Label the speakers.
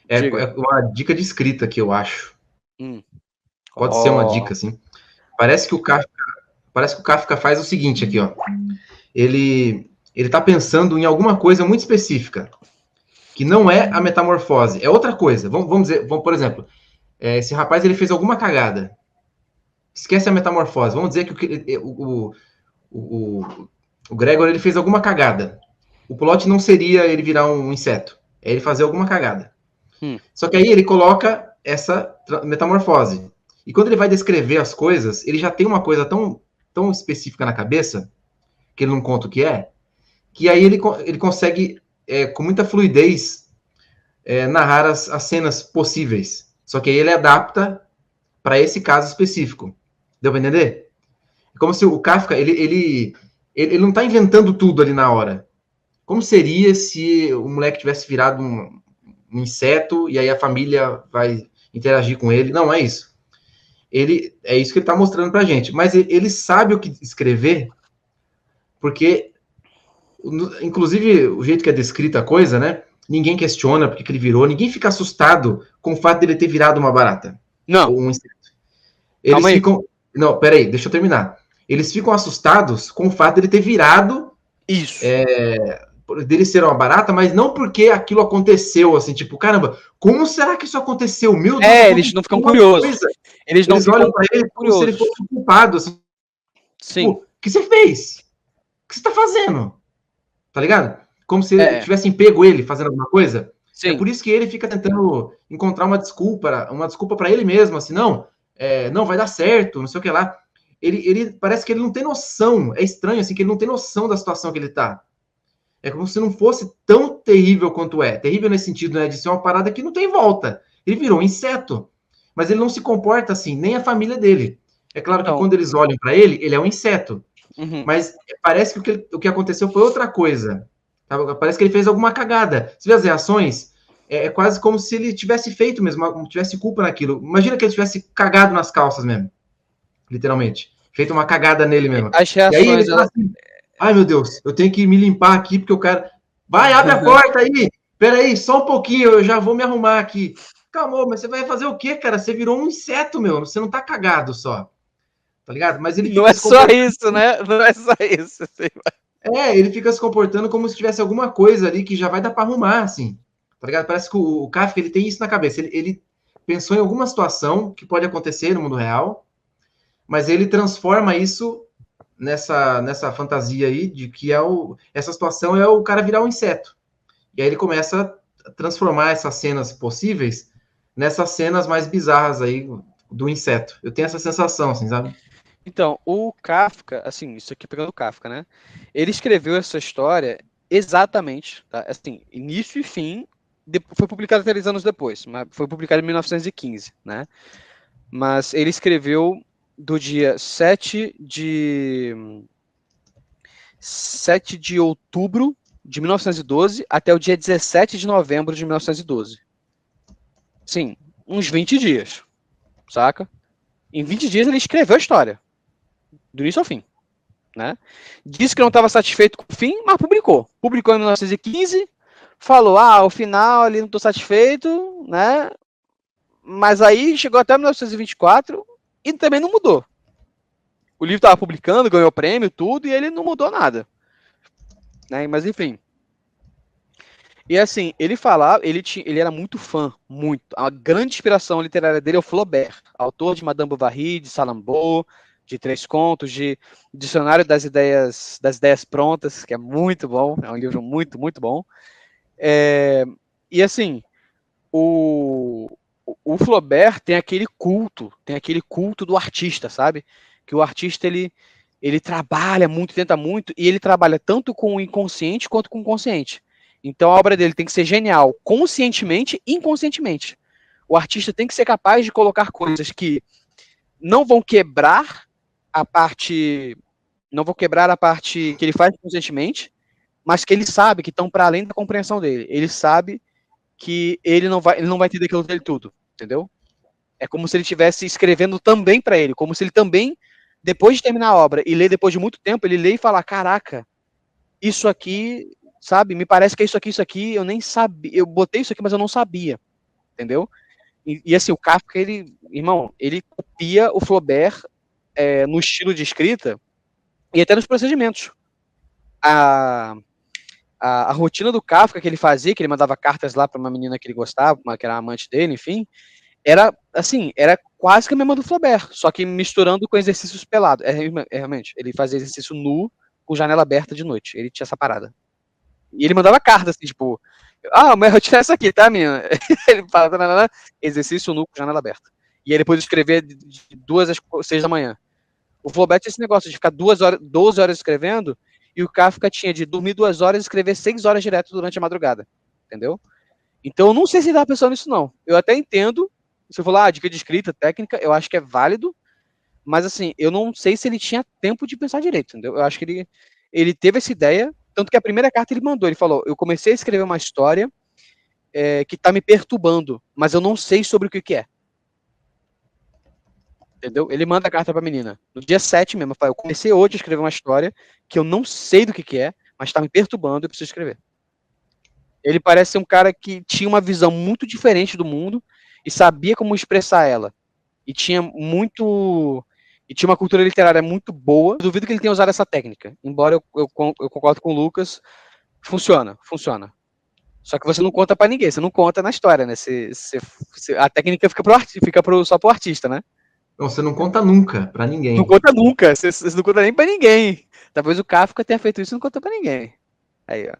Speaker 1: Diga.
Speaker 2: É uma dica de escrita que eu acho. Pode ser uma dica,
Speaker 1: Ó.
Speaker 2: assim. Parece que o Kafka faz o seguinte aqui, ó. Ele tá pensando em alguma coisa muito específica, que não é a metamorfose, é outra coisa. Vamos dizer, por exemplo, esse rapaz ele fez alguma cagada. Esquece a metamorfose. Vamos dizer que o Gregor ele fez alguma cagada. O plot não seria ele virar um inseto, é ele fazer alguma cagada. Só que aí ele coloca essa metamorfose. E quando ele vai descrever as coisas, ele já tem uma coisa tão específica na cabeça, que ele não conta o que aí ele consegue, com muita fluidez, narrar as cenas possíveis. Só que aí ele adapta para esse caso específico. Deu para entender? É como se o Kafka, ele não está inventando tudo ali na hora. Como seria se o moleque tivesse virado um inseto e aí a família vai interagir com ele? Não, é isso. É isso que ele está mostrando para a gente. Mas ele sabe o que escrever, porque, inclusive, o jeito que é descrita a coisa, né? Ninguém questiona porque que ele virou, ninguém fica assustado com o fato dele ter virado uma barata.
Speaker 1: Não.
Speaker 2: Ou um inseto. Eles ficam. Não, peraí, deixa eu terminar. Eles ficam assustados com o fato dele ter virado.
Speaker 1: Isso.
Speaker 2: Dele ser uma barata, mas não porque aquilo aconteceu, assim, tipo, caramba, como será que isso aconteceu? Meu Deus,
Speaker 1: eles não ficam curiosos. Eles
Speaker 2: olham pra ele como se ele fosse um culpado, assim.
Speaker 1: Sim.
Speaker 2: Tipo, o que você fez? O que você tá fazendo? Tá ligado? Como se tivessem pego ele fazendo alguma coisa.
Speaker 1: Sim.
Speaker 2: É por isso que ele fica tentando encontrar uma desculpa para ele mesmo, assim, não vai dar certo, não sei o que lá. Ele parece que ele não tem noção, é estranho, assim, que ele não tem noção da situação que ele tá. É como se não fosse tão terrível quanto é. Terrível nesse sentido, né, de ser uma parada que não tem volta. Ele virou um inseto. Mas ele não se comporta assim, nem a família dele. É claro que quando eles olham para ele é um inseto. Mas parece que o que aconteceu foi outra coisa. Tá? Parece que ele fez alguma cagada. Você vê as reações? É quase como se ele tivesse feito mesmo, tivesse culpa naquilo. Imagina que ele tivesse cagado nas calças mesmo. Literalmente. Feito uma cagada nele mesmo.
Speaker 1: As reações,
Speaker 2: e aí ele fala assim, ai, meu Deus, eu tenho que me limpar aqui, porque o cara... Vai, abre a porta aí! Peraí, só um pouquinho, eu já vou me arrumar aqui. Calma, mas você vai fazer o quê, cara? Você virou um inseto, meu. Você não tá cagado só. Tá ligado? Mas ele fica
Speaker 1: não é só isso, né? Não é só isso.
Speaker 2: Ele fica se comportando como se tivesse alguma coisa ali que já vai dar pra arrumar, assim. Tá ligado? Parece que o Kafka, ele tem isso na cabeça. Ele pensou em alguma situação que pode acontecer no mundo real, mas ele transforma isso nessa fantasia aí de que essa situação é o cara virar um inseto. E aí ele começa a transformar essas cenas possíveis nessas cenas mais bizarras aí do inseto. Eu tenho essa sensação, assim, sabe?
Speaker 1: Então, o Kafka, assim, isso aqui pegando o Kafka, né? Ele escreveu essa história exatamente, tá? Assim, início e fim, foi publicado 3 anos depois, mas foi publicado em 1915, né? Mas ele escreveu do dia 7 de outubro de 1912 até o dia 17 de novembro de 1912. Sim, uns 20 dias, saca? Em 20 dias ele escreveu a história, do início ao fim, né? Disse que não estava satisfeito com o fim, mas publicou. Publicou em 1915, falou, o final ali não estou satisfeito, né? Mas aí chegou até 1924 e também não mudou. O livro estava publicando, ganhou prêmio, tudo, e ele não mudou nada. Né? Mas enfim. E assim, ele falava, ele era muito fã, muito. A grande inspiração literária dele é o Flaubert, autor de Madame Bovary, de Salambô, de Três Contos, de Dicionário das Ideias Prontas, que é muito bom, é um livro muito, muito bom. E assim, o Flaubert tem aquele culto do artista, sabe? Que o artista, ele trabalha muito, tenta muito, e ele trabalha tanto com o inconsciente quanto com o consciente. Então a obra dele tem que ser genial, conscientemente e inconscientemente. O artista tem que ser capaz de colocar coisas que não vão quebrar a parte que ele faz conscientemente, mas que ele sabe que estão para além da compreensão dele. Ele sabe que ele não vai entender aquilo dele tudo, entendeu? É como se ele estivesse escrevendo também para ele, como se ele também, depois de terminar a obra e ler depois de muito tempo, ele lê e fala, caraca, isso aqui, sabe, me parece que é isso aqui, eu nem sabia, eu botei isso aqui, mas eu não sabia. entendeu? E assim, o Kafka, irmão, ele copia o Flaubert no estilo de escrita e até nos procedimentos. A rotina do Kafka que ele fazia, que ele mandava cartas lá para uma menina que ele gostava, que era amante dele, enfim, era assim, era quase que a mesma do Flaubert, só que misturando com exercícios pelados. Realmente, ele fazia exercício nu com janela aberta de noite. Ele tinha essa parada. E ele mandava cartas, assim, tipo, mas eu tirar essa aqui, tá, menina? Ele fala, exercício nu com janela aberta. E aí depois escrever de 2 às 6 da manhã. O Flaubert tinha esse negócio de ficar 12 horas escrevendo, e o Kafka tinha de dormir 2 horas e escrever 6 horas direto durante a madrugada. Entendeu? Então eu não sei se ele estava pensando nisso, não. Eu até entendo, se eu falar, dica de escrita, técnica, eu acho que é válido, mas assim, eu não sei se ele tinha tempo de pensar direito, entendeu? Eu acho que ele teve essa ideia, tanto que a primeira carta ele mandou, ele falou, eu comecei a escrever uma história que tá me perturbando, mas eu não sei sobre o que é. Entendeu? Ele manda a carta pra menina. No dia 7 mesmo, eu comecei hoje a escrever uma história que eu não sei do que é, mas tá me perturbando e eu preciso escrever. Ele parece ser um cara que tinha uma visão muito diferente do mundo e sabia como expressar ela. E tinha uma cultura literária muito boa. Eu duvido que ele tenha usado essa técnica. Embora eu concordo com o Lucas, funciona. Só que você não conta pra ninguém, você não conta na história, né? A técnica fica só pro artista, né?
Speaker 2: Não, você não conta nunca pra ninguém.
Speaker 1: Não conta nunca, você não conta nem pra ninguém. Talvez o Kafka tenha feito isso e não conta pra ninguém. Aí, ó.